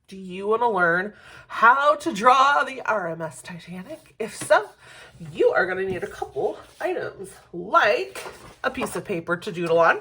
Do you want to learn how to draw the RMS Titanic? If so, you are going to need a couple items, like a piece of paper to doodle on,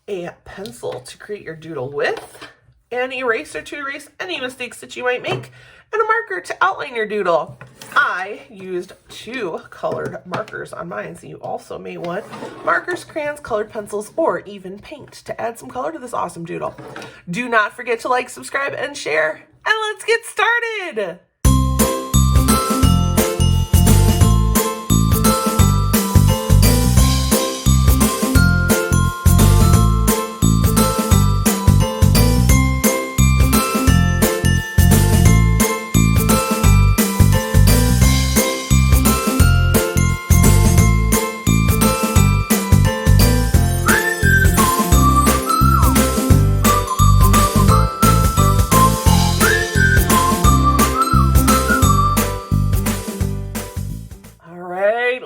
a pencil to create your doodle with, an eraser to erase any mistakes that you might make, and a marker to outline your doodle. I used 2 colored markers on mine, so you also may want markers, crayons, colored pencils, or even paint to add some color to this awesome doodle. Do not forget to like, subscribe, and share, and let's get started!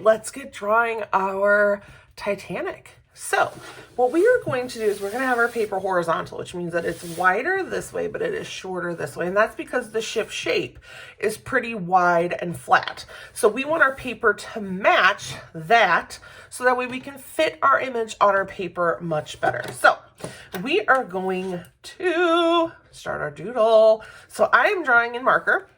Let's get drawing our Titanic. So what we are going to do is we're going to have our paper horizontal, which means that it's wider this way, but it is shorter this way. And that's because the ship shape is pretty wide and flat. So we want our paper to match that so that way we can fit our image on our paper much better. So we are going to start our doodle. So I am drawing in marker.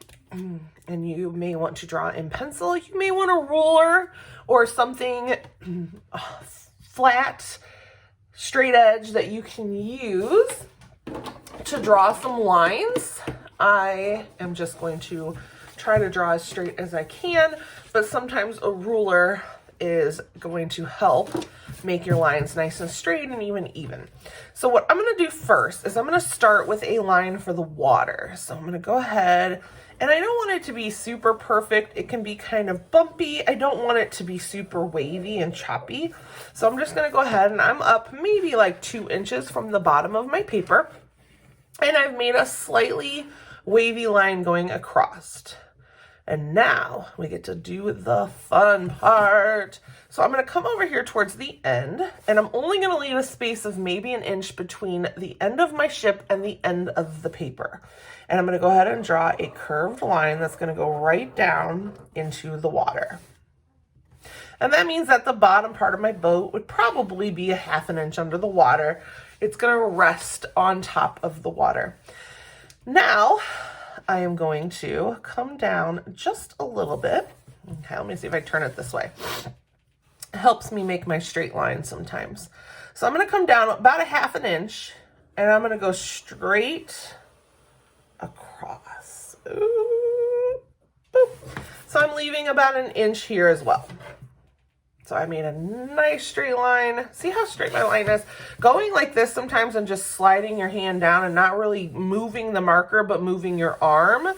And you may want to draw in pencil. You may want a ruler or something flat, straight edge that you can use to draw some lines. I am just going to try to draw as straight as I can, but sometimes a ruler is going to help make your lines nice and straight and even. So what I'm going to do first is I'm going to start with a line for the water. So I'm going to go ahead, and I don't want it to be super perfect. It can be kind of bumpy. I don't want it to be super wavy and choppy. So I'm just going to go ahead and I'm up maybe like 2 inches from the bottom of my paper. And I've made a slightly wavy line going across. And now we get to do the fun part. So I'm going to come over here towards the end, and I'm only going to leave a space of maybe 1 inch between the end of my ship and the end of the paper. And I'm going to go ahead and draw a curved line that's going to go right down into the water. And that means that the bottom part of my boat would probably be a 1/2 inch under the water. It's going to rest on top of the water. Now, I am going to come down just a little bit. Okay, let me see if I turn it this way. It helps me make my straight line sometimes. So I'm going to come down about a 1/2 inch, and I'm going to go straight across. Ooh, boop. So I'm leaving about 1 inch here as well. So I made a nice straight line. See how straight my line is? Going like this sometimes and just sliding your hand down and not really moving the marker, but moving your arm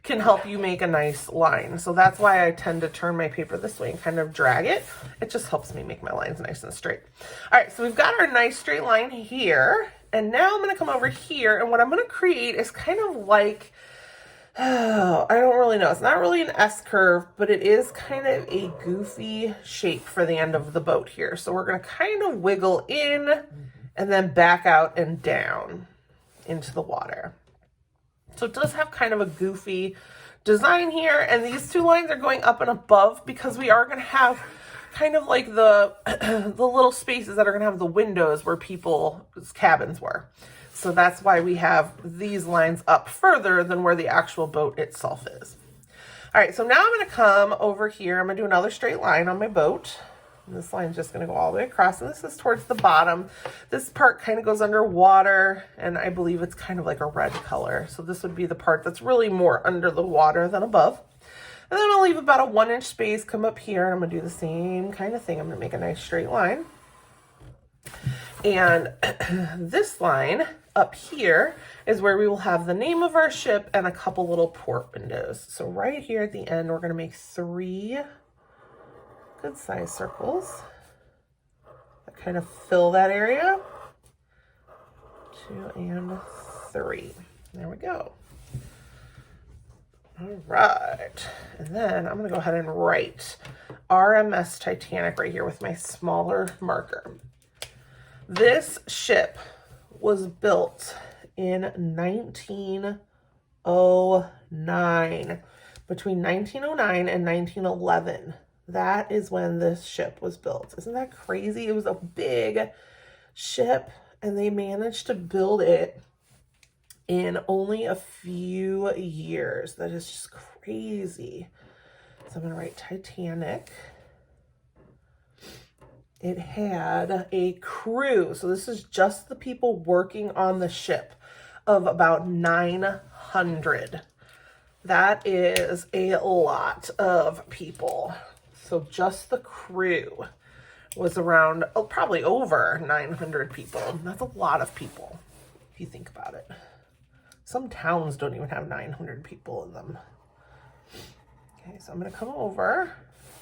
can help you make a nice line. So that's why I tend to turn my paper this way and kind of drag it. It just helps me make my lines nice and straight. All right, so we've got our nice straight line here. And now I'm going to come over here, and what I'm going to create is kind of like, I don't really know. It's not really an S curve, but it is kind of a goofy shape for the end of the boat here. So we're going to kind of wiggle in and then back out and down into the water. So it does have kind of a goofy design here. And these 2 lines are going up and above because we are going to have kind of like the little spaces that are going to have the windows where people's cabins were. So that's why we have these lines up further than where the actual boat itself is. All right, so now I'm going to come over here. I'm going to do another straight line on my boat. And this line's just going to go all the way across, and this is towards the bottom. This part kind of goes underwater, and I believe it's kind of like a red color. So this would be the part that's really more under the water than above. And then I'll leave about a 1 inch space, come up here, and I'm going to do the same kind of thing. I'm going to make a nice straight line. And this line up here is where we will have the name of our ship and a couple little port windows. So right here at the end, we're going to make 3 good size circles that kind of fill that area. 2 and 3. There we go. All right. And then I'm going to go ahead and write RMS Titanic right here with my smaller marker. This ship was built in 1909. Between 1909 and 1911. That is when this ship was built. Isn't that crazy? It was a big ship, and they managed to build it in only a few years. That is just crazy. So I'm going to write Titanic. It had a crew, so this is just the people working on the ship, of about 900. That is a lot of people. So just the crew was around, probably over 900 people. That's a lot of people, if you think about it. Some towns don't even have 900 people in them. Okay, so I'm going to come over.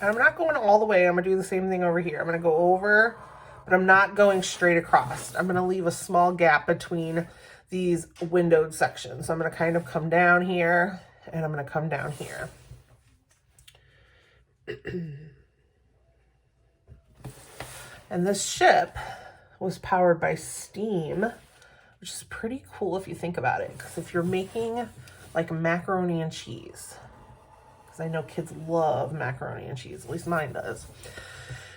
And I'm not going all the way. I'm going to do the same thing over here. I'm going to go over, but I'm not going straight across. I'm going to leave a small gap between these windowed sections. So I'm going to kind of come down here, and I'm going to come down here. And this ship was powered by steam, which is pretty cool if you think about it. Because if you're making like macaroni and cheese, because I know kids love macaroni and cheese, at least mine does.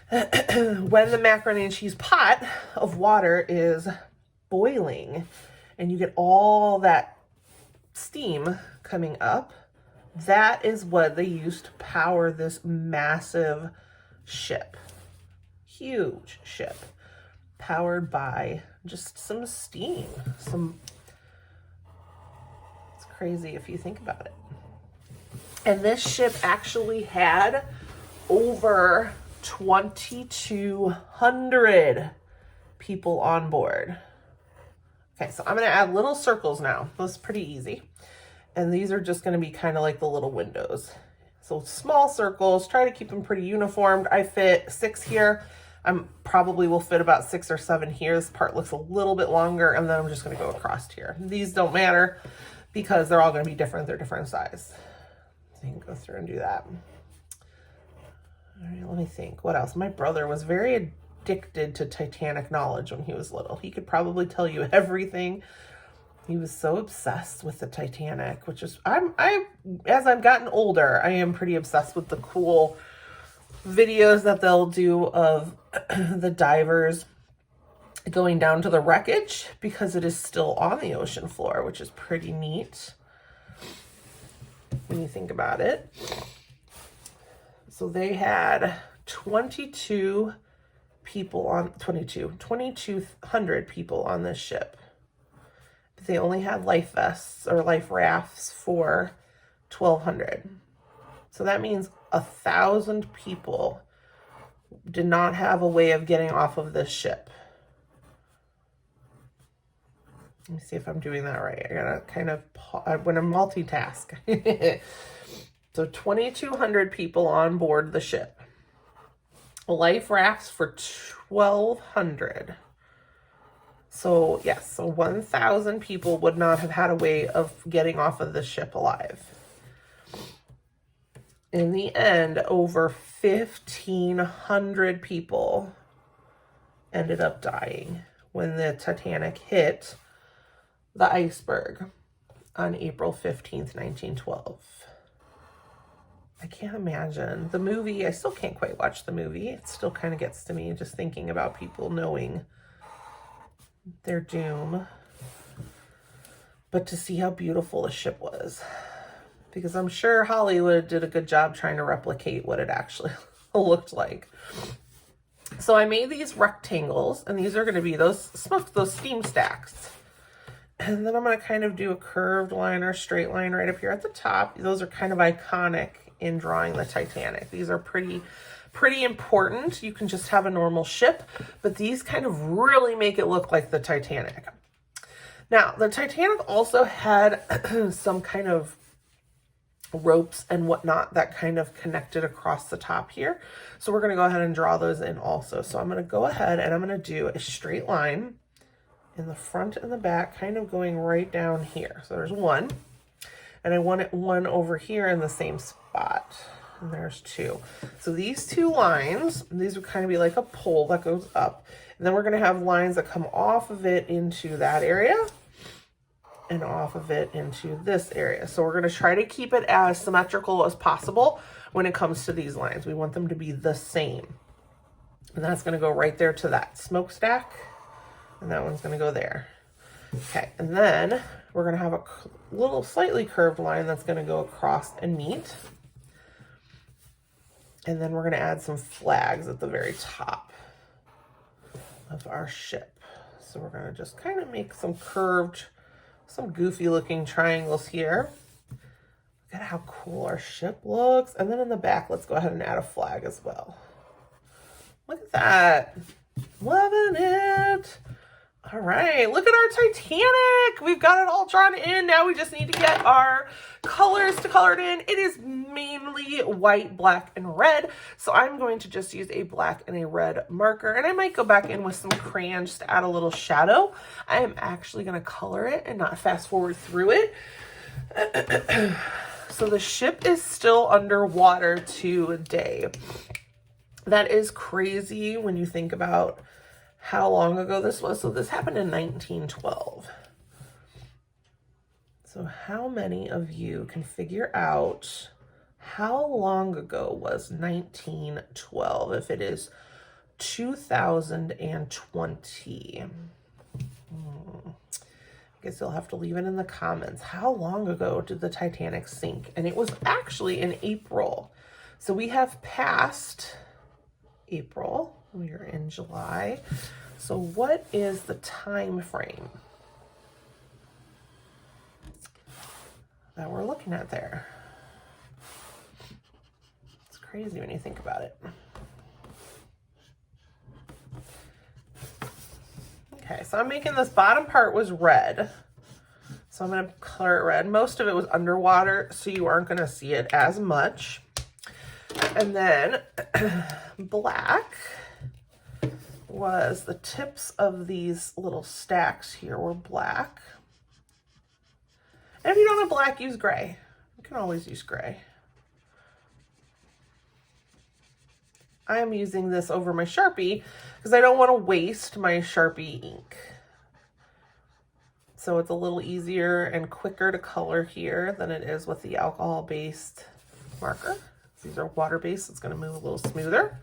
When the macaroni and cheese pot of water is boiling and you get all that steam coming up, that is what they used to power this massive ship. Huge ship powered by just some steam. It's crazy if you think about it. And this ship actually had over 2,200 people on board. Okay, so I'm going to add little circles now. That's pretty easy. And these are just going to be kind of like the little windows. So small circles, try to keep them pretty uniformed. I fit 6 here. Probably will fit about 6 or 7 here. This part looks a little bit longer, and then I'm just going to go across here. These don't matter because they're all going to be different. They're different size. So you can go through and do that. All right, let me think. What else? My brother was very addicted to Titanic knowledge when he was little. He could probably tell you everything. He was so obsessed with the Titanic, which is, as I've gotten older, I am pretty obsessed with the cool videos that they'll do of the divers going down to the wreckage, because it is still on the ocean floor, which is pretty neat when you think about it. So they had 2,200 people on this ship. But they only had life vests or life rafts for 1,200. So that means 1,000 people did not have a way of getting off of this ship. Let me see if I'm doing that right. I gotta kind of, when I multitask. So 2,200 people on board the ship. Life rafts for 1,200. So yes, so 1,000 people would not have had a way of getting off of the ship alive. In the end, over 1,500 people ended up dying when the Titanic hit the iceberg on April 15th, 1912. I can't imagine. The movie, I still can't quite watch the movie. It still kind of gets to me just thinking about people knowing their doom. But to see how beautiful the ship was. Because I'm sure Hollywood did a good job trying to replicate what it actually looked like. So I made these rectangles, and these are going to be those steam stacks. And then I'm going to kind of do a curved line or straight line right up here at the top. Those are kind of iconic in drawing the Titanic. These are pretty important. You can just have a normal ship, but these kind of really make it look like the Titanic. Now, the Titanic also had some kind of ropes and whatnot that kind of connected across the top here. So we're going to go ahead and draw those in also. So I'm going to go ahead and I'm going to do a straight line in the front and the back, kind of going right down here. So there's one, and I want it one over here in the same spot. And there's two. So these two lines, these would kind of be like a pole that goes up. And then we're going to have lines that come off of it into that area. and off of it into this area. So we're going to try to keep it as symmetrical as possible when it comes to these lines. We want them to be the same. And that's going to go right there to that smokestack. And that one's going to go there. Okay, and then we're going to have a little slightly curved line that's going to go across and meet. And then we're going to add some flags at the very top of our ship. So we're going to just kind of make some curved, some goofy looking triangles here. Look at how cool our ship looks. And then in the back, let's go ahead and add a flag as well. Look at that. Loving it. All right, look at our Titanic. We've got it all drawn in. Now we just need to get our colors to color it in. It is mainly white, black, and red. So I'm going to just use a black and a red marker. And I might go back in with some crayon just to add a little shadow. I am actually going to color it and not fast forward through it. So the ship is still underwater today. That is crazy when you think about how long ago this was. So this happened in 1912. So how many of you can figure out how long ago was 1912 if it is 2020? I guess you'll have to leave it in the comments. How long ago did the Titanic sink? And it was actually in April. So we have passed April. We are in July. So what is the time frame that we're looking at there? It's crazy when you think about it. Okay, so I'm making this bottom part was red. So I'm going to color it red. Most of it was underwater, so you aren't going to see it as much. And then black was the tips of these little stacks here were black. And if you don't have black, use gray. You can always use gray. I am using this over my Sharpie because I don't want to waste my Sharpie ink. So it's a little easier and quicker to color here than it is with the alcohol-based marker. These are water-based, it's going to move a little smoother.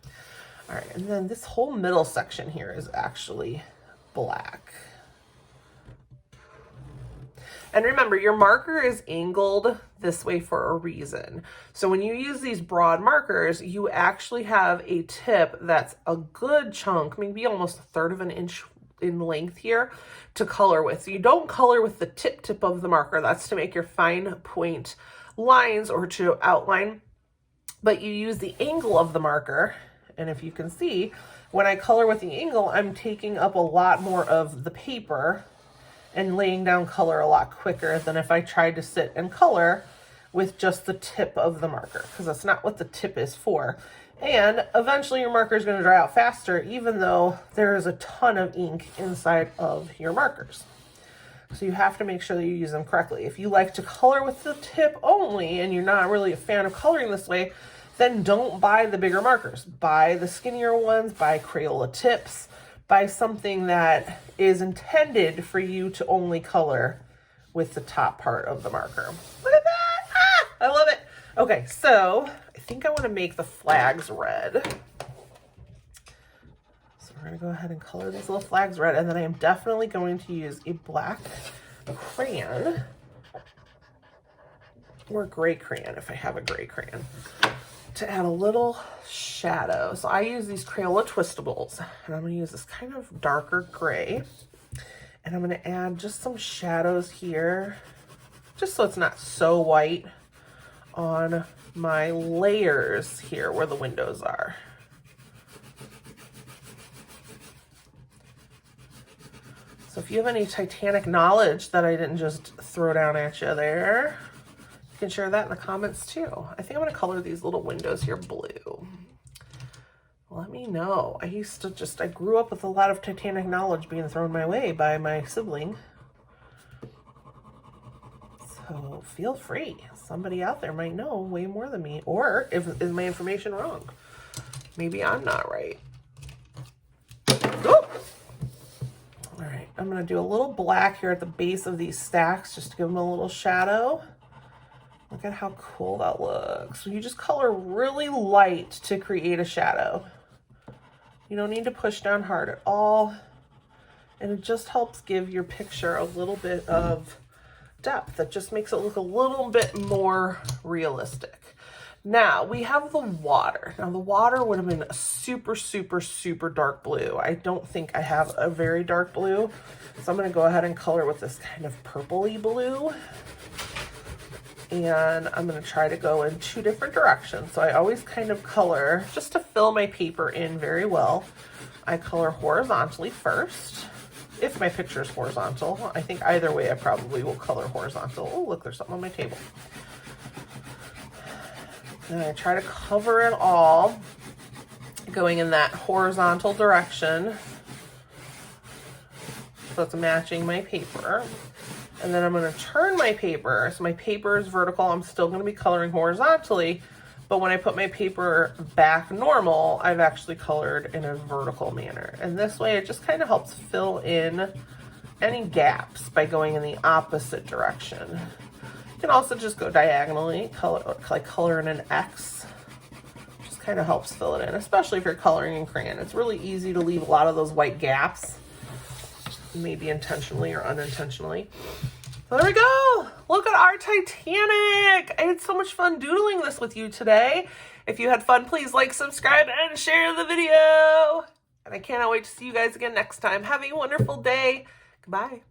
All right, and then this whole middle section here is actually black. And remember, your marker is angled this way for a reason. So when you use these broad markers, you actually have a tip that's a good chunk, maybe almost 1/3 of an inch in length here to color with. So you don't color with the tip of the marker. That's to make your fine point lines or to outline. But you use the angle of the marker. And if you can see, when I color with the angle, I'm taking up a lot more of the paper and laying down color a lot quicker than if I tried to sit and color with just the tip of the marker, because that's not what the tip is for. And eventually your marker is going to dry out faster, even though there is a ton of ink inside of your markers. So you have to make sure that you use them correctly. If you like to color with the tip only and you're not really a fan of coloring this way, then don't buy the bigger markers. Buy the skinnier ones, buy Crayola tips, buy something that is intended for you to only color with the top part of the marker. Look at that! Ah, I love it. Okay, so I think I want to make the flags red. So we're going to go ahead and color these little flags red, and then I am definitely going to use a black crayon or gray crayon if I have a gray crayon, to add a little shadow. So I use these Crayola Twistables, and I'm going to use this kind of darker gray, and I'm going to add just some shadows here, just so it's not so white on my layers here where the windows are. So if you have any Titanic knowledge that I didn't just throw down at you there, you can share that in the comments too. I think I'm going to color these little windows here blue. Let me know. I grew up with a lot of Titanic knowledge being thrown my way by my sibling. So feel free. Somebody out there might know way more than me. Or is my information wrong? Maybe I'm not right. Oh! All right. I'm going to do a little black here at the base of these stacks just to give them a little shadow. Look at how cool that looks. So you just color really light to create a shadow. You don't need to push down hard at all. And it just helps give your picture a little bit of depth. That just makes it look a little bit more realistic. Now we have the water. Now the water would have been a super, super, super dark blue. I don't think I have a very dark blue. So I'm going to go ahead and color with this kind of purpley blue. And I'm going to try to go in 2 different directions. So I always kind of color, just to fill my paper in very well, I color horizontally first. If my picture is horizontal. I think either way I probably will color horizontal. Oh, look, there's something on my table. And I try to cover it all going in that horizontal direction. So it's matching my paper. And then I'm going to turn my paper. So my paper is vertical. I'm still going to be coloring horizontally. But when I put my paper back normal, I've actually colored in a vertical manner. And this way it just kind of helps fill in any gaps by going in the opposite direction. You can also just go diagonally, color in an X. Just kind of helps fill it in, especially if you're coloring in crayon. It's really easy to leave a lot of those white gaps, maybe intentionally or unintentionally. So there we go. Look at our Titanic. I had so much fun doodling this with you today. If you had fun, please like, subscribe, and share the video. And I cannot wait to see you guys again next time. Have a wonderful day. Goodbye.